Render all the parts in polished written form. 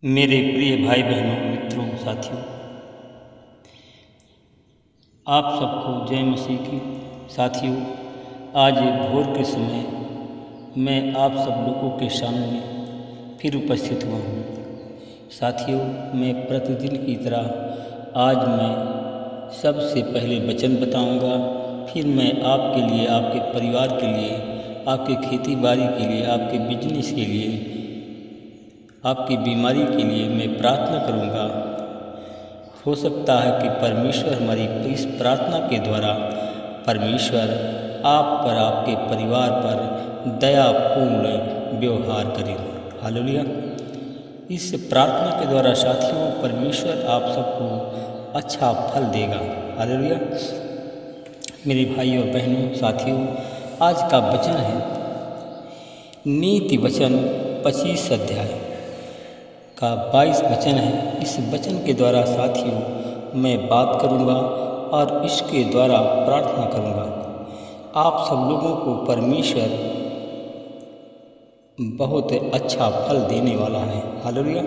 मेरे प्रिय भाई बहनों, मित्रों, साथियों, आप सबको जय मसीह की। साथियों, आज भोर के समय मैं आप सब लोगों के सामने फिर उपस्थित हुआ हूँ। साथियों, मैं प्रतिदिन की तरह आज मैं सबसे पहले वचन बताऊंगा, फिर मैं आपके लिए, आपके परिवार के लिए, आपके खेती बाड़ी के लिए, आपके बिजनेस के लिए, आपकी बीमारी के लिए मैं प्रार्थना करूंगा। हो सकता है कि परमेश्वर हमारी इस प्रार्थना के द्वारा परमेश्वर आप पर, आपके परिवार पर दयापूर्ण व्यवहार करें। हालेलुया। इस प्रार्थना के द्वारा साथियों, परमेश्वर आप सबको अच्छा फल देगा। हालेलुया। मेरे भाई और बहनों, साथियों, आज का वचन है नीति वचन 25 अध्याय का 22 वचन है। इस वचन के द्वारा साथियों मैं बात करूंगा और इसके द्वारा प्रार्थना करूंगा। आप सब लोगों को परमेश्वर बहुत अच्छा फल देने वाला है। हालेलुया।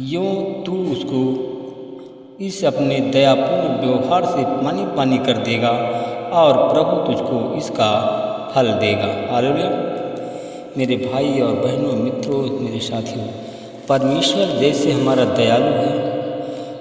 यूँ तू उसको इस अपने दयापूर्ण व्यवहार से पानी कर देगा और प्रभु तुझको इसका फल देगा। हालेलुया। मेरे भाई और बहनों, मित्रों, मेरे साथियों, परमेश्वर जैसे हमारा दयालु है,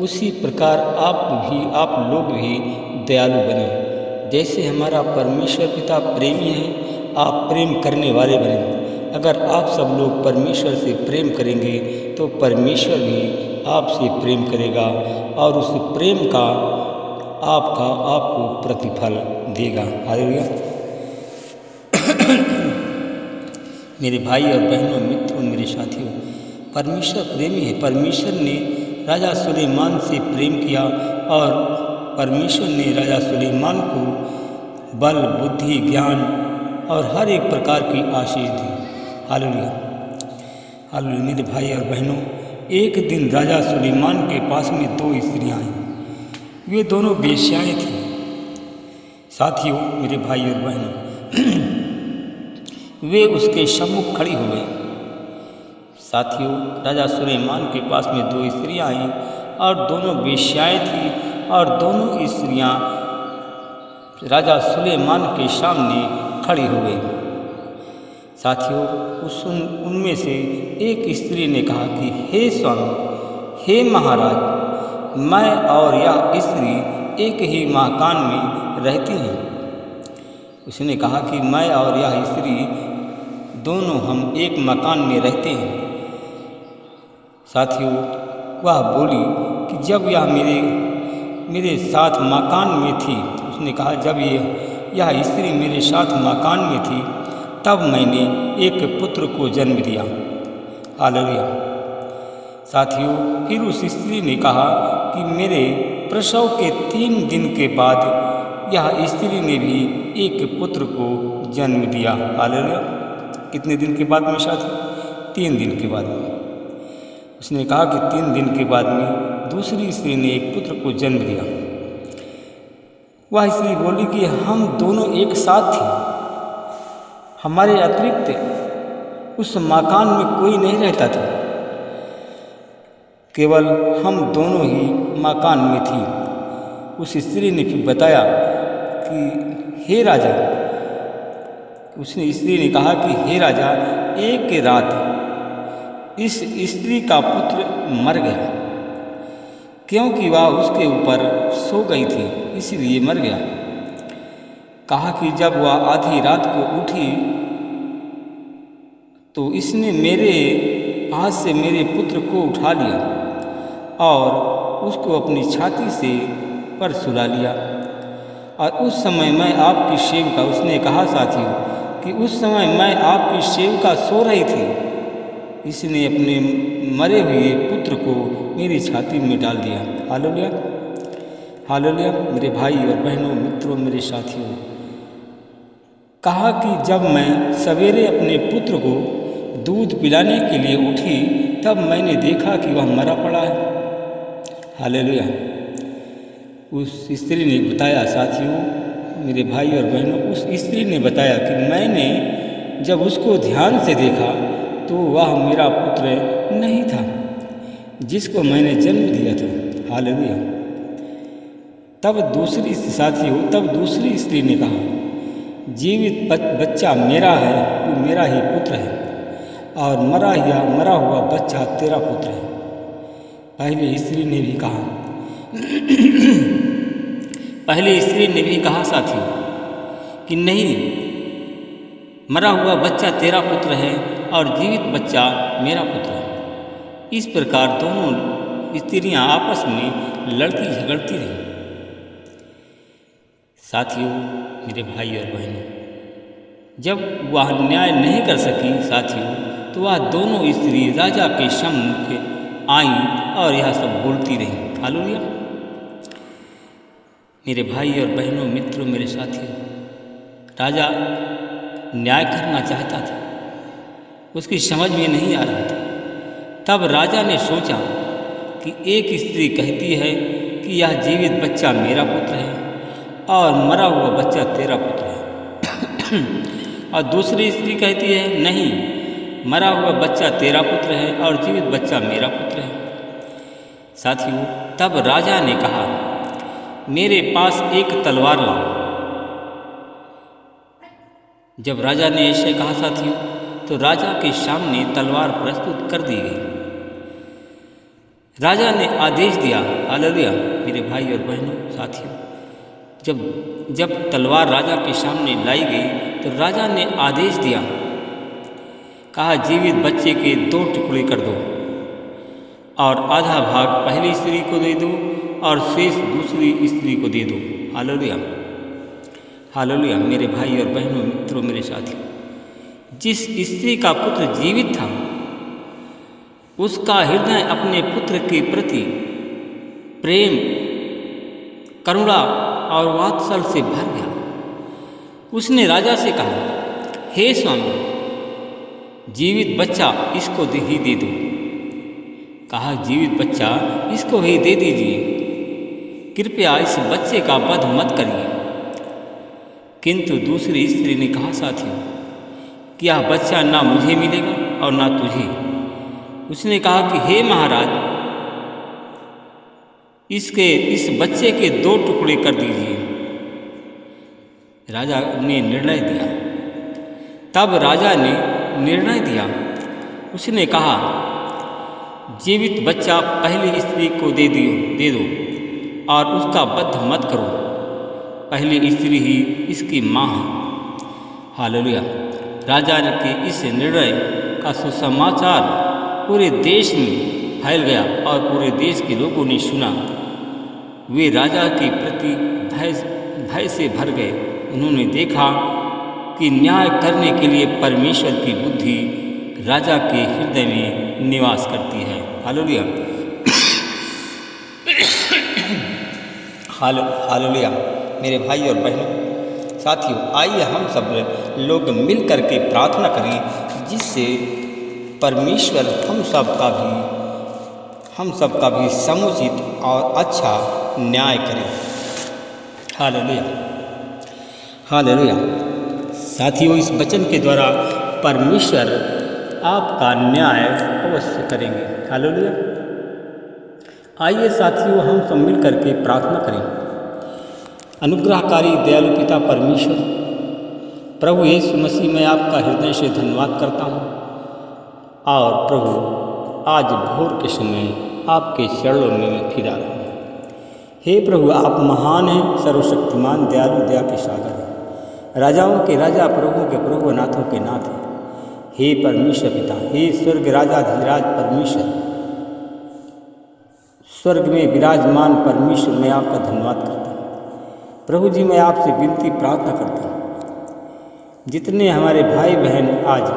उसी प्रकार आप लोग भी दयालु बने। जैसे हमारा परमेश्वर पिता प्रेमी है, आप प्रेम करने वाले बने। अगर आप सब लोग परमेश्वर से प्रेम करेंगे तो परमेश्वर भी आपसे प्रेम करेगा और उस प्रेम का आपको प्रतिफल देगा। हालेलुया। मेरे भाई और बहनों, मित्रों, मेरे साथियों, परमेश्वर प्रेमी है। परमेश्वर ने राजा सुलेमान से प्रेम किया और परमेश्वर ने राजा सुलेमान को बल, बुद्धि, ज्ञान और हर एक प्रकार की आशीष दी। हालेलुया। हालेलुया। मेरे भाई और बहनों, एक दिन राजा सुलेमान के पास में 2 स्त्रियाँ आई। वे दोनों वेश्याएँ थीं। साथियों, मेरे भाई और बहनों, वे उसके सम्मुख खड़ी हो गई। साथियों, राजा सुलेमान के पास में 2 स्त्रियाँ आईं और दोनों वेश्याएँ थीं और दोनों स्त्रियाँ राजा सुलेमान के सामने खड़ी हो गई। साथियों, उनमें से एक स्त्री ने कहा कि हे स्वामी, हे महाराज, मैं और यह स्त्री एक ही मकान में रहती हैं। उसने कहा कि मैं और यह स्त्री दोनों हम एक मकान में रहते हैं। साथियों, वह बोली कि जब यह मेरे साथ मकान में थी, उसने कहा जब यह स्त्री मेरे साथ मकान में थी तब मैंने एक पुत्र को जन्म दिया। हालेलुया। साथियों, फिर उस स्त्री ने कहा कि मेरे प्रसव के 3 दिन के बाद यह स्त्री ने भी एक पुत्र को जन्म दिया। हालेलुया। कितने दिन के बाद में साथी? 3 दिन के बाद में। उसने कहा कि 3 दिन के बाद में दूसरी स्त्री ने एक पुत्र को जन्म दिया। वह स्त्री बोली कि हम दोनों एक साथ थे, हमारे अतिरिक्त उस मकान में कोई नहीं रहता था, केवल हम दोनों ही मकान में थी। उस स्त्री ने फिर बताया कि हे राजा, उसने स्त्री ने कहा कि हे राजा, एक रात इस स्त्री का पुत्र मर गया, क्योंकि वह उसके ऊपर सो गई थी, इसलिए मर गया। कहा कि जब वह आधी रात को उठी तो इसने मेरे हाथ से मेरे पुत्र को उठा लिया और उसको अपनी छाती से पर सुला लिया। और उस समय मैं आपकी सेविका, उसने कहा साथियों कि उस समय मैं आपकी सेविका सो रही थी, इसने अपने मरे हुए पुत्र को मेरी छाती में डाल दिया। हालेलुया। हालेलुया। मेरे भाई और बहनों, मित्रों, मेरे साथियों, कहा कि जब मैं सवेरे अपने पुत्र को दूध पिलाने के लिए उठी तब मैंने देखा कि वह मरा पड़ा है। हालेलुया। उस स्त्री ने बताया, साथियों, मेरे भाई और बहनों, उस स्त्री ने बताया कि मैंने जब उसको ध्यान से देखा तो वह मेरा पुत्र नहीं था जिसको मैंने जन्म दिया था। हालेलुया। तब दूसरी स्त्री ने कहा, जीवित बच्चा मेरा है, वो मेरा ही पुत्र है, और मरा हुआ बच्चा तेरा पुत्र है। पहली स्त्री ने भी कहा साथियों कि नहीं, मरा हुआ बच्चा तेरा पुत्र है और जीवित बच्चा मेरा पुत्र है। इस प्रकार दोनों स्त्रियां आपस में लड़ती झगड़ती रहीं। साथियों, मेरे भाई और बहनों, जब वह न्याय नहीं कर सकी साथियों, तो वह दोनों स्त्री राजा के सम्मुख आईं और यह सब बोलती रहीं। हालेलुया। मेरे भाई और बहनों, मित्रों, मेरे साथियों, राजा न्याय करना चाहता था, उसकी समझ में नहीं आ रहा था। तब राजा ने सोचा कि एक स्त्री कहती है कि यह जीवित बच्चा मेरा पुत्र है और मरा हुआ बच्चा तेरा पुत्र है और दूसरी स्त्री कहती है नहीं, मरा हुआ बच्चा तेरा पुत्र है और जीवित बच्चा मेरा पुत्र है। साथियों, तब राजा ने कहा, मेरे पास एक तलवार लाओ। जब राजा ने ऐसे कहा साथियों, तो राजा के सामने तलवार प्रस्तुत कर दी गई। राजा ने आदेश दिया। हालेलुया। मेरे भाई और बहनों, साथियों, जब तलवार राजा के सामने लाई गई तो राजा ने आदेश दिया, कहा, जीवित बच्चे के 2 टुकड़े कर दो और आधा भाग पहली स्त्री को दे दो और शेष दूसरी स्त्री को दे दो। हालेलुया। हालेलुया। मेरे भाई और बहनों, मित्रों, मेरे साथियों, जिस स्त्री का पुत्र जीवित था, उसका हृदय अपने पुत्र के प्रति प्रेम, करुणा और वात्सल से भर गया। उसने राजा से कहा, हे स्वामी, जीवित बच्चा इसको ही दे दो। कहा, जीवित बच्चा इसको ही दे दीजिए, कृपया इस बच्चे का वध मत करिए। किंतु दूसरी स्त्री ने कहा साथियों कि यह बच्चा ना मुझे मिलेगा और ना तुझे। उसने कहा कि हे महाराज, इस बच्चे के 2 टुकड़े कर दीजिए। राजा ने निर्णय दिया। तब राजा ने निर्णय दिया, उसने कहा, जीवित बच्चा पहली स्त्री को दे दो और उसका वध मत करो, पहली स्त्री ही इसकी माँ है। हालेलुया। राजा के इस निर्णय का सुसमाचार पूरे देश में फैल गया और पूरे देश के लोगों ने सुना। वे राजा के प्रति भय से भर गए। उन्होंने देखा कि न्याय करने के लिए परमेश्वर की बुद्धि राजा के हृदय में निवास करती है। हालेलुया। हालेलुया। मेरे भाई और बहनों, साथियों, आइए हम सब लोग मिल कर के प्रार्थना करें, जिससे परमेश्वर हम सब का भी समुचित और अच्छा न्याय करें। हालेलुया। हालेलुया। साथियों, इस वचन के द्वारा परमेश्वर आपका न्याय अवश्य करेंगे। हालेलुया। आइए साथियों, हम सब मिल करके प्रार्थना करें। अनुग्रहकारी दयालु पिता परमेश्वर, प्रभु यीशु मसीह, मैं आपका हृदय से धन्यवाद करता हूँ। और प्रभु, आज भोर के समय आपके चरणों में मैं फिर आ रहा हूँ। हे प्रभु, आप महान हैं, सर्वशक्तिमान, दयालु, दया के सागर हैं, राजाओं के राजा, प्रभुओं के प्रभु, नाथों के नाथ हैं। हे परमेश्वर पिता, हे स्वर्ग राजाधिराज परमेश्वर, स्वर्ग में विराजमान परमेश्वर, मैं आपका धन्यवाद करता हूँ। प्रभु जी, मैं आपसे विनती प्रार्थना करता हूँ, जितने हमारे भाई बहन आज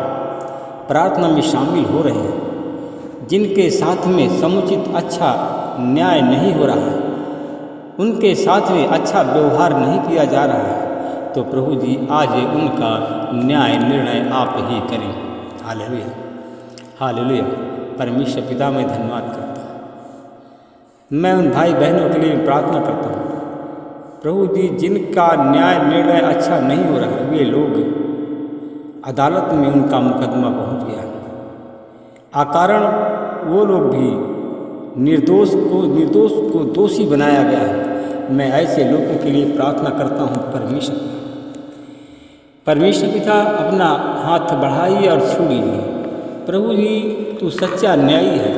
प्रार्थना में शामिल हो रहे हैं, जिनके साथ में समुचित अच्छा न्याय नहीं हो रहा है, उनके साथ में अच्छा व्यवहार नहीं किया जा रहा है, तो प्रभु जी आज उनका न्याय निर्णय आप ही करें। हालेलुया। हालेलुया। परमेश्वर पिता, मैं धन्यवाद करता हूँ। मैं उन भाई बहनों के लिए प्रार्थना करता हूँ, प्रभु जी, जिनका न्याय निर्णय अच्छा नहीं हो रहा है, वे लोग अदालत में उनका मुकदमा पहुंच गया। अकारण वो लोग भी निर्दोष को दोषी बनाया गया है। मैं ऐसे लोगों के लिए प्रार्थना करता हूँ परमेश्वर पिता अपना हाथ बढ़ाइए और छू लीजिए। प्रभु जी तू सच्चा न्यायी है,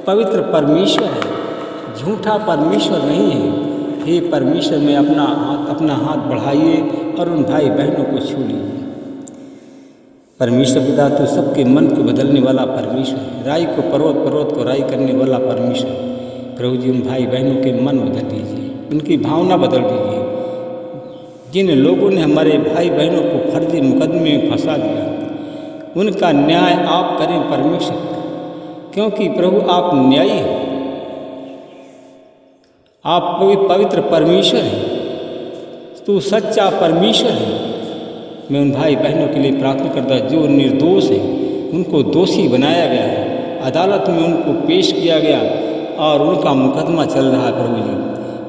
पवित्र परमेश्वर है, झूठा परमेश्वर नहीं है। हे परमेश्वर में अपना हाथ बढ़ाइए और उन भाई बहनों को छू लीजिए। परमेश्वर पिता तो सबके मन को बदलने वाला परमेश्वर है, राई को पर्वत को राई करने वाला परमेश्वर। प्रभु जी उन भाई बहनों के मन बदल दीजिए, उनकी भावना बदल दीजिए। जिन लोगों ने हमारे भाई बहनों को फर्जी मुकदमे में फंसा दिया, उनका न्याय आप करें परमेश्वर, क्योंकि प्रभु आप न्यायी हैं, आप पवित्र परमेश्वर हैं, तू सच्चा परमेश्वर है। मैं उन भाई बहनों के लिए प्रार्थना करता जो निर्दोष हैं, उनको दोषी बनाया गया है, अदालत में उनको पेश किया गया और उनका मुकदमा चल रहा है।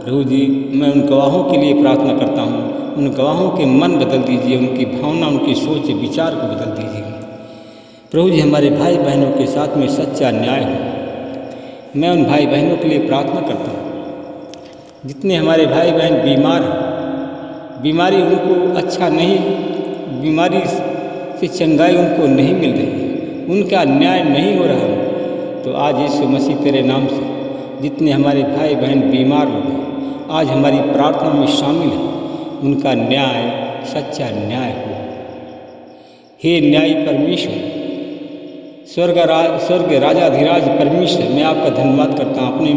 प्रभु जी मैं उन गवाहों के लिए प्रार्थना करता हूँ, उन गवाहों के मन बदल दीजिए, उनकी भावना, उनकी सोच विचार को बदल दीजिए। प्रभु जी हमारे भाई बहनों के साथ में सच्चा न्याय हो। मैं उन भाई बहनों के लिए प्रार्थना करता हूँ जितने हमारे भाई बहन बीमार हैं, बीमारी उनको अच्छा नहीं, बीमारी से चंगाई उनको नहीं मिल रही, उनका न्याय नहीं हो रहा, तो आज यीशु मसीह तेरे नाम से जितने हमारे भाई बहन बीमार हो गए आज हमारी प्रार्थना में शामिल हैं, उनका न्याय सच्चा न्याय हो। हे न्यायी परमेश्वर, स्वर्ग राजाधिराज परमेश्वर, मैं आपका धन्यवाद करता हूँ। अपने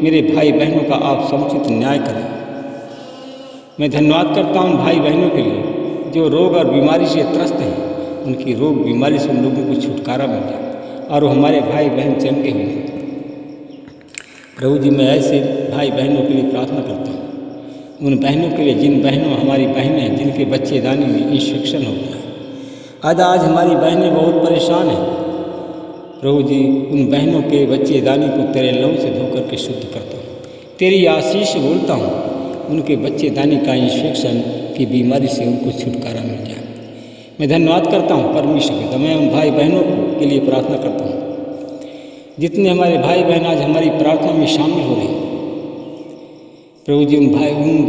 मेरे भाई बहनों का आप समुचित न्याय करें। मैं धन्यवाद करता हूँ भाई बहनों के लिए जो रोग और बीमारी से त्रस्त हैं, उनकी रोग बीमारी से उन लोगों को छुटकारा मिल जाए और वो हमारे भाई बहन चंगे हुए। प्रभु जी मैं ऐसे भाई बहनों के लिए प्रार्थना करता हूँ, उन बहनों के लिए जिन बहनों हमारी बहनें हैं जिनके बच्चेदानी में इंफेक्शन हो गया। आज हमारी बहनें बहुत परेशान हैं। प्रभु जी उन बहनों के बच्चेदानी को तेरे लहू से धोकर के शुद्ध करता हूँ, तेरी आशीष बोलता हूँ, उनके बच्चेदानी का इंफेक्शन की बीमारी से उनको छुटकारा मिल जाए। मैं धन्यवाद करता हूँ परमेश्वर के, मैं उन भाई बहनों के लिए प्रार्थना करता हूँ जितने हमारे भाई बहन आज हमारी प्रार्थना में शामिल हो रहे हैं। प्रभु जी उन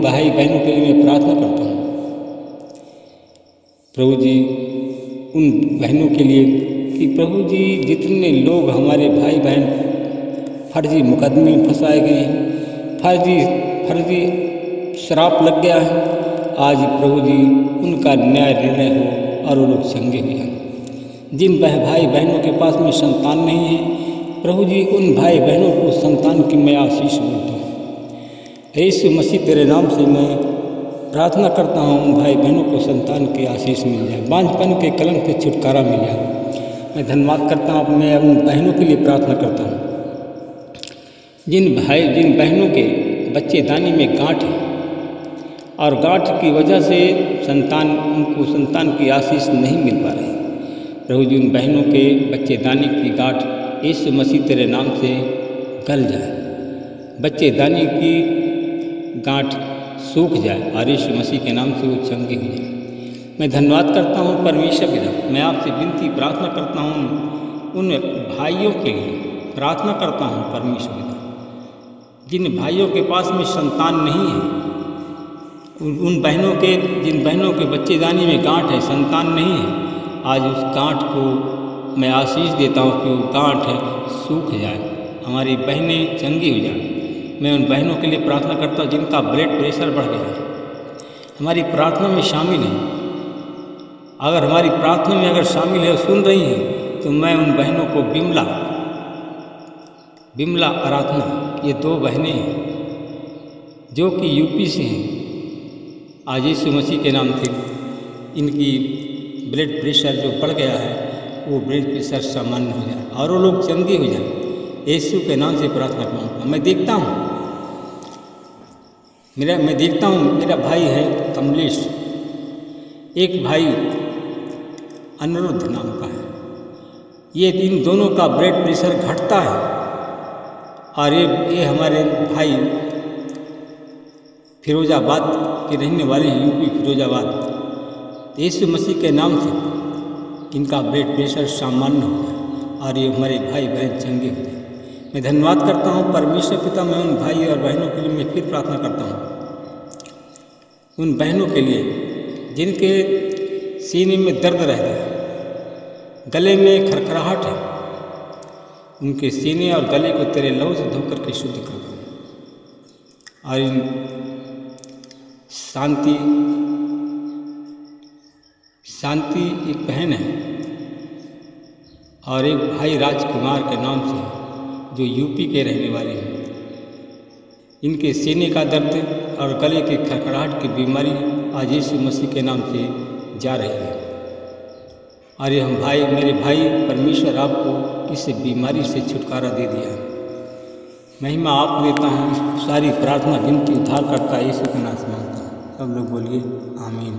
भाई बहनों के लिए मैं प्रार्थना करता हूँ। प्रभु जी उन बहनों के लिए कि प्रभु जी जितने लोग हमारे भाई बहन फर्जी मुकदमे में फंसाए गए हैं, फर्जी श्राप लग गया है, आज प्रभु जी उनका न्याय निर्णय हो और वो लोग चंगे हो जाएं। जिन भाई बहनों के पास में संतान नहीं है, प्रभु जी उन भाई बहनों को संतान की मैं आशीष बोलता हूँ। यीशु मसीह तेरे नाम से मैं प्रार्थना करता हूँ उन भाई बहनों को संतान की आशीष मिल जाए, बांझपन के कलंक से छुटकारा मिल जाए। मैं धन्यवाद करता हूँ, मैं उन बहनों के लिए प्रार्थना करता हूँ जिन बहनों के बच्चेदानी में गांठ है और गांठ की वजह से उनको संतान की आशीष नहीं मिल पा रही। प्रभु जी उन बहनों के बच्चेदानी की गांठ यीशु मसीह तेरे नाम से गल जाए, बच्चेदानी की गांठ सूख जाए और यीशु मसीह के नाम से वो चंगी हो जाए। मैं धन्यवाद करता हूँ परमेश्वर पिता, मैं आपसे विनती प्रार्थना करता हूँ उन भाइयों के लिए प्रार्थना करता हूँ परमेश्वर पिता जिन भाइयों के पास में संतान नहीं है, जिन बहनों के बच्चेदानी में गांठ है, संतान नहीं है, आज उस गांठ को मैं आशीष देता हूँ कि वो गांठ सूख जाए, हमारी बहनें चंगी हो जाए। मैं उन बहनों के लिए प्रार्थना करता हूँ जिनका ब्लड प्रेशर बढ़ गया है, हमारी प्रार्थना में शामिल है। अगर हमारी प्रार्थना में अगर शामिल है, सुन रही हैं, तो मैं उन बहनों को बिमला आराधना, ये 2 बहनें हैं जो कि यूपी से हैं, आज यीशु मसीह के नाम से इनकी ब्लड प्रेशर जो बढ़ गया है वो ब्लड प्रेशर सामान्य हो जाए और वो लोग चंगे हो जाए। यीशु के नाम से प्रार्थना करूँगा। मैं देखता हूँ मेरा भाई है कमलेश, एक भाई अनिरुद्ध नाम का है, ये इन दोनों का ब्लड प्रेशर घटता है और ये हमारे भाई फिरोजाबाद के रहने वाले हैं, यूपी फिरोजाबाद, यीशु मसीह के नाम से इनका ब्लड प्रेशर सामान्य हो जाए और ये हमारे भाई बहन चंगे हो जाए। मैं धन्यवाद करता हूँ परमेश्वर पिता। मैं उन भाई और बहनों के लिए मैं फिर प्रार्थना करता हूँ, उन बहनों के लिए जिनके सीने में दर्द रहता है, गले में खरखराहट है, उनके सीने और गले को तेरे लहू से धोकर के शुद्ध कर दो। और इन शांति एक बहन है और एक भाई राजकुमार के नाम से जो यूपी के रहने वाले हैं। इनके सीने का दर्द और गले की खड़खड़ाहट की बीमारी आज यीशु मसीह के नाम से जा रही है। और ये हम भाई, मेरे भाई, परमेश्वर आपको इस बीमारी से छुटकारा दे दिया है। महिमा आप देता हूँ। सारी प्रार्थना विनती उद्धार करता है यीशु के नाम से मांगता हूँ। सब लोग बोलिए आमीन।